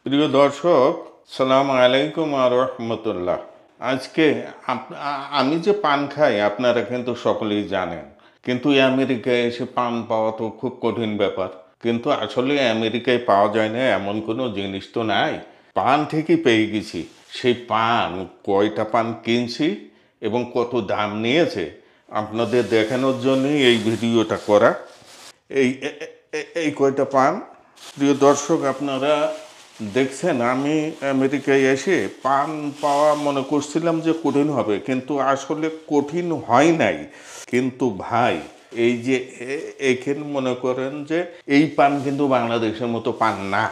প্রিয় দর্শক, সালাম আলাইকুম আর রহমতুল্লাহ। আজকে আমি যে পান খাই আপনারা কিন্তু সকলেই জানেন, কিন্তু আমেরিকায় এসে পান পাওয়া তো খুব কঠিন ব্যাপার। কিন্তু আসলে আমেরিকায় পাওয়া যায় না এমন কোনো জিনিস তো নাই। পান ঠিকই পেয়ে গেছি। সেই পান, কয়টা পান কিনছি এবং কত দাম নিয়েছে আপনাদের দেখানোর জন্যই এই ভিডিওটা করা। এই কয়টা পান, প্রিয় দর্শক, আপনারা দেখছেন। আমি আমেরিকায় এসে পান পাওয়া মনে করছিলাম যে কঠিন হবে, কিন্তু আসলে কঠিন হয় নাই। কিন্তু ভাই, এই যে এখানে মনে করেন যে এই পান কিন্তু বাংলাদেশের মতো পান না।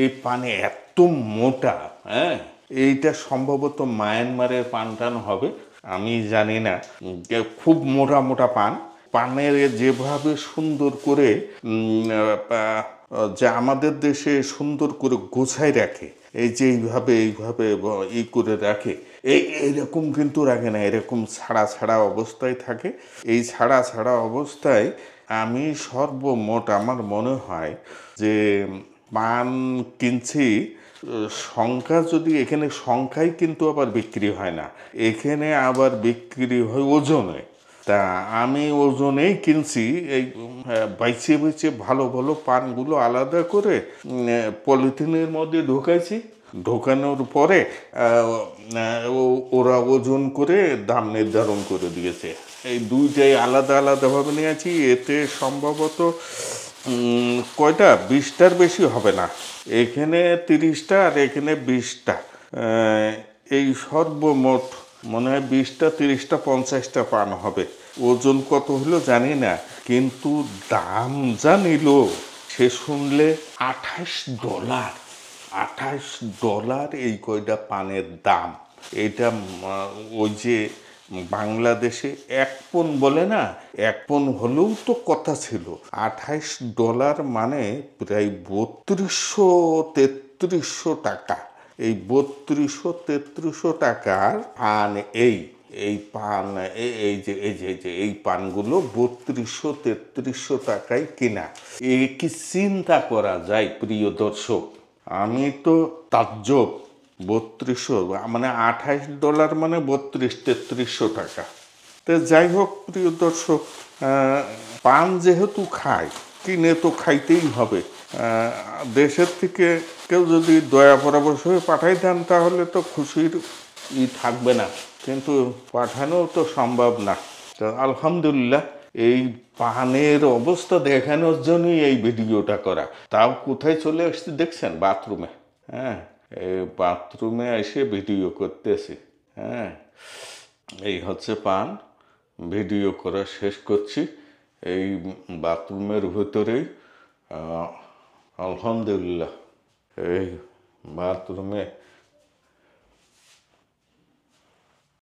এই পানে এত মোটা, হ্যাঁ, এইটা সম্ভবত মায়ানমারের পান টান হবে, আমি জানি না। খুব মোটা মোটা পান। পানের যেভাবে সুন্দর করে যে আমাদের দেশে সুন্দর করে গোছায় রাখে, এই যে এইভাবে করে রাখে, এইরকম কিন্তু রাখে না, এরকম ছাড়া ছাড়া অবস্থায় থাকে। এই ছাড়া ছাড়া অবস্থায় আমি সর্বমোট আমার মনে হয় যে পান কিনছি, সংখ্যা যদি, এখানে সংখ্যাই কিন্তু আবার বিক্রি হয় না, এখানে আবার বিক্রি হয় ওজনে। তা আমি ওজনেই কিনছি। এই বাইছে বাইছে ভালো ভালো পানগুলো আলাদা করে পলিথিনের মধ্যে ঢুকাইছি। ঢোকানোর পরে ওরা ওজন করে দাম নির্ধারণ করে দিয়েছে। এই দুইটাই আলাদা আলাদাভাবে নিয়েছি। এতে সম্ভবত কয়টা, 20টার বেশি হবে না। এখানে 30টা আর এখানে 20টা। এই সর্বমোট মনে হয় 20টা, 30টা, 50টা পান হবে। ওজন কত হলো জানি না, কিন্তু দাম যা নিল সে শুনলে $28। $28 এই কয়টা পানের দাম। এটা ওই যে বাংলাদেশে 1 পণ বলে না, 1 পণ হলেও তো কথা ছিল। $28 মানে প্রায় 3200-3300 টাকা। এই 3200-3300 টাকার পান। এই পান, এই পানগুলো 3200-3300 টাকায় কিনা। এ কি চিন্তা করা যায় প্রিয় দর্শক? আমি তো তাজ্জব। 3200 মানে $28 মানে 3200-3300 টাকা। তো যাই হোক প্রিয় দর্শক, পান যেহেতু খায়, কিনে তো খাইতেই হবে। দেশের থেকে কেউ যদি দয়া পরামর্শ হয়ে পাঠাই দেন তাহলে তো খুশির থাকবে না, কিন্তু পাঠানো তো সম্ভব না। তো আলহামদুলিল্লাহ, এই পানের অবস্থা দেখানোর জন্যই এই ভিডিওটা করা। তাও কোথায় চলে আসছি দেখছেন? বাথরুমে। হ্যাঁ, এই বাথরুমে এসে ভিডিও করতেছি। হ্যাঁ, এই হচ্ছে পান। ভিডিও করা শেষ করছি এই বাথরুমের ভিতরেই। আলহামদুলিল্লাহ, এই বাথরুমে